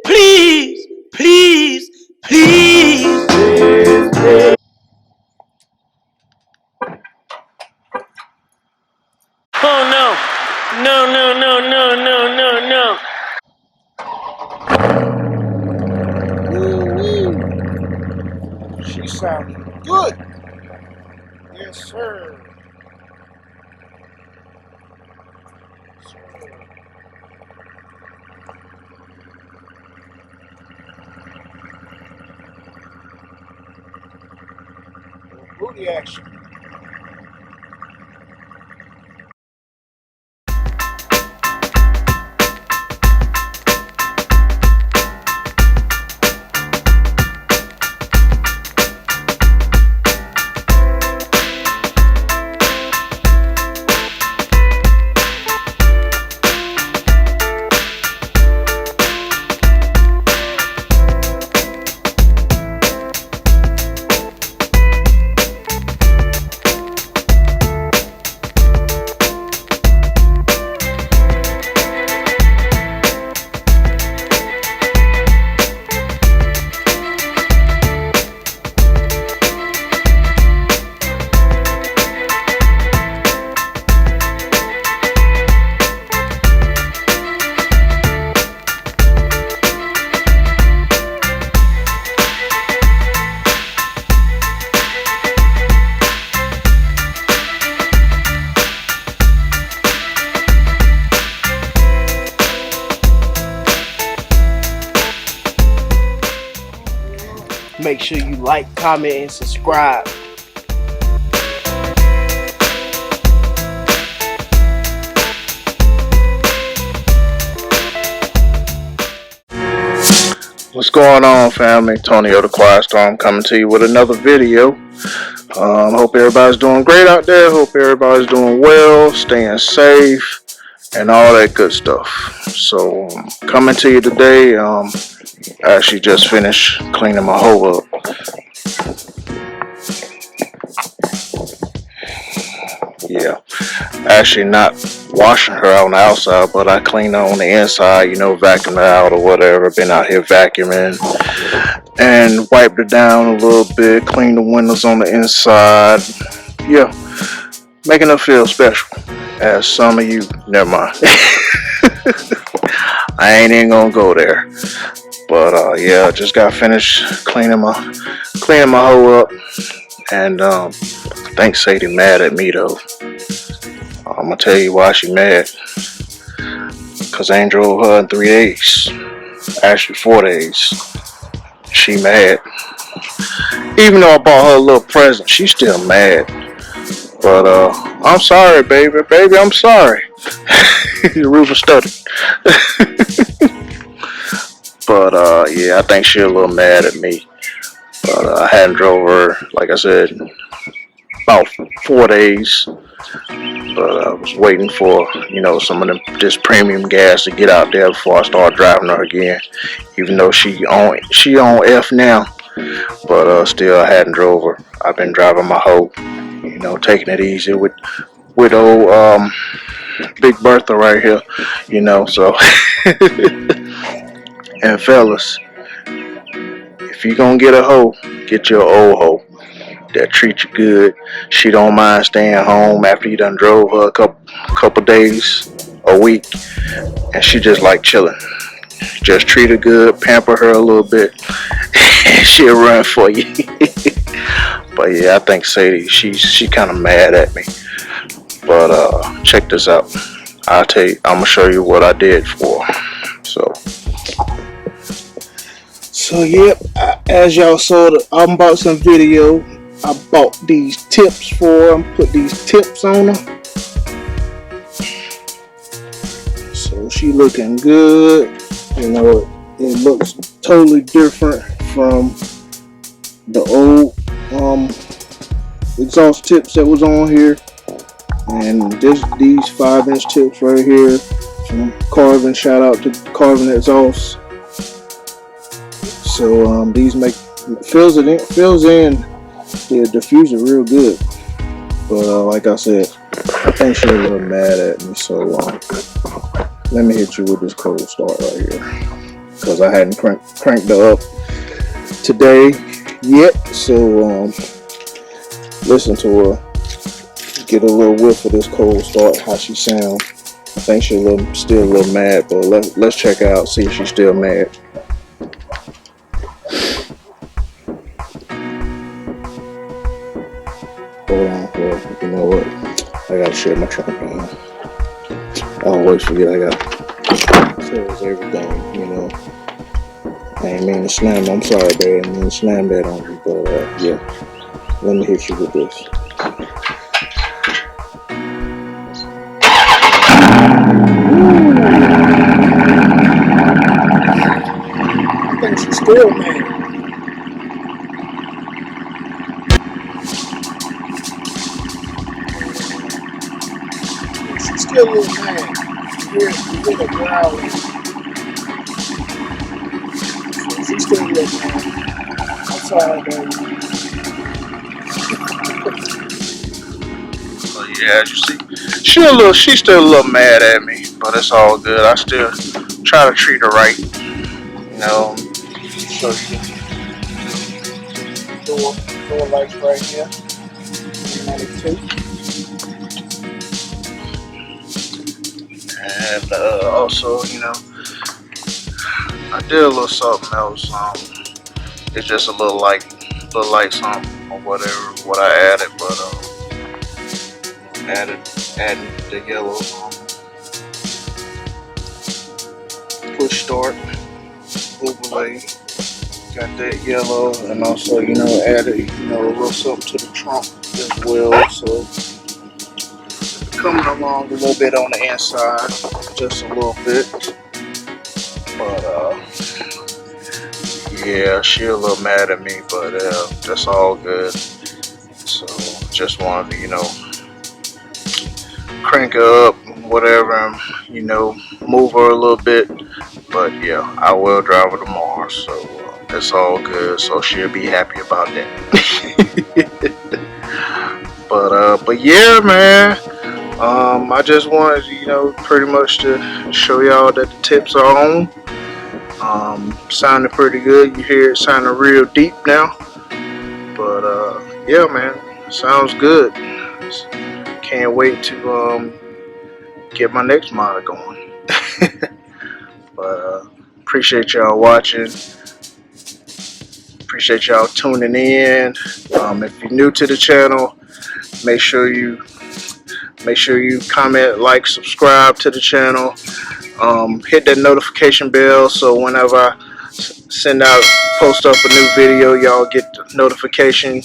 please, please, please. Oh no. No, no, no, no, no, no, Ooh, she sounded good. Yes, sir. Booty action. Make sure you like, comment, and subscribe. What's going on, family? Tonio the Quiet Storm coming to you with another video. Hope everybody's doing great out there. Hope everybody's doing well, staying safe, and all that good stuff. So, coming to you today, I actually just finished cleaning my hoe up. Yeah, actually not washing her on the outside, but I cleaned her on the inside, you know, vacuumed her out or whatever. Been out here vacuuming and wiped her down a little bit, cleaned the windows on the inside. Yeah, making her feel special. As some of you, never mind. I ain't even gonna go there. But yeah, just got finished cleaning my hoe up, and I think Saddie mad at me though. I'm gonna tell you why she mad. Cause I ain't drove her in 3 days. Actually 4 days. She mad. Even though I bought her a little present, she's still mad. But I'm sorry, baby. Baby, I'm sorry. The roof is stuttered. But yeah, I think she's a little mad at me. But I hadn't drove her, like I said, about 4 days. But I was waiting for, you know, some of this premium gas to get out there before I start driving her again. Even though she on F now, but still I hadn't drove her. I've been driving my hoe, you know, taking it easy with old Big Bertha right here, you know. So and fellas, if you gonna get a hoe, get your old hoe that treats you good. She don't mind staying home after you done drove her a couple days, a week, and she just like chilling. Just treat her good, pamper her a little bit, and she'll run for you. But yeah, I think Saddie, she kind of mad at me. But check this out. I'm gonna show you what I did for her. So yep, as y'all saw the unboxing video, I bought these tips for them, put these tips on her. So she looking good. You know, it looks totally different from the old exhaust tips that was on here. And these 5-inch tips right here from Carven. Shout out to Carven Exhaust. So these fills in the diffuser real good. But like I said, I think she's a little mad at me. So let me hit you with this cold start right here. because I hadn't cranked her up today yet. So listen to her, get a little whiff of this cold start, how she sounds. I think she's still a little mad, but let's check her out, see if she's still mad. Hold on, well, you know what? I gotta share my trunk, man. I always forget I got close everything, you know. I ain't mean to slam, I'm sorry, babe. I ain't mean to slam that on you, but yeah. Let me hit you with this. I think she's still mad. She's still a little mad. You hear the growling. So she's still a little mad. I'm sorry, baby. So yeah, as you see, she's still a little mad at me, but it's all good. I still try to treat her right. You know, so door lights right here. 92. And also, you know, I did a little something else. It's just a little light something or whatever. What I added, but added the yellow push start overlay. Got that yellow, and also, you know, added, you know, a little something to the trunk as well. So coming along a little bit on the inside, just a little bit. But yeah, she a little mad at me, but that's all good. So just wanted to, you know, crank her up, whatever, and, you know, move her a little bit. But yeah, I will drive her tomorrow, so it's all good. So she'll be happy about that. But yeah, man. I just wanted, you know, pretty much to show y'all that the tips are on. Sounding pretty good. You hear it sounding real deep now. But yeah, man, sounds good. Can't wait to get my next mod going. But appreciate y'all watching. Appreciate y'all tuning in. If you're new to the channel, make sure you comment, like, subscribe to the channel. Hit that notification bell so whenever I post up a new video, y'all get the notification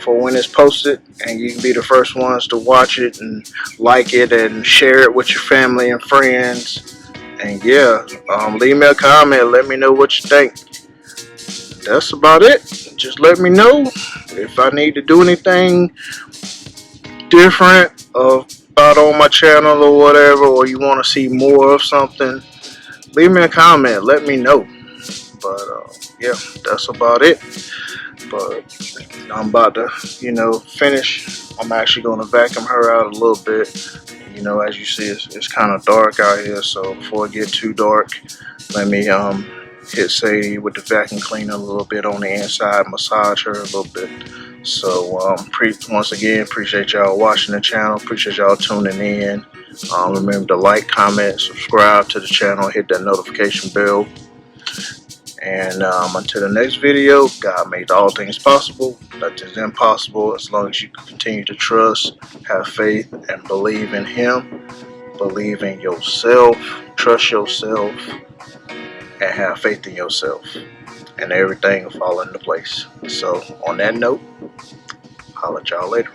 for when it's posted, and you can be the first ones to watch it and like it and share it with your family and friends. And yeah, leave me a comment, let me know what you think. That's about it. Just let me know if I need to do anything different about on my channel or whatever, or you want to see more of something. Leave me a comment, let me know. But yeah, that's about it. But I'm about to, you know, finish. I'm actually going to vacuum her out a little bit. You know, as you see, it's kind of dark out here, so before it gets too dark, let me hit Saddie with the vacuum cleaner a little bit on the inside, massage her a little bit. So once again, appreciate y'all watching the channel, appreciate y'all tuning in. Remember to like, comment, subscribe to the channel, hit that notification bell. And until the next video, God made all things possible. Nothing's impossible as long as you continue to trust, have faith, and believe in Him. Believe in yourself, trust yourself, and have faith in yourself. And everything will fall into place. So on that note, holla at y'all later.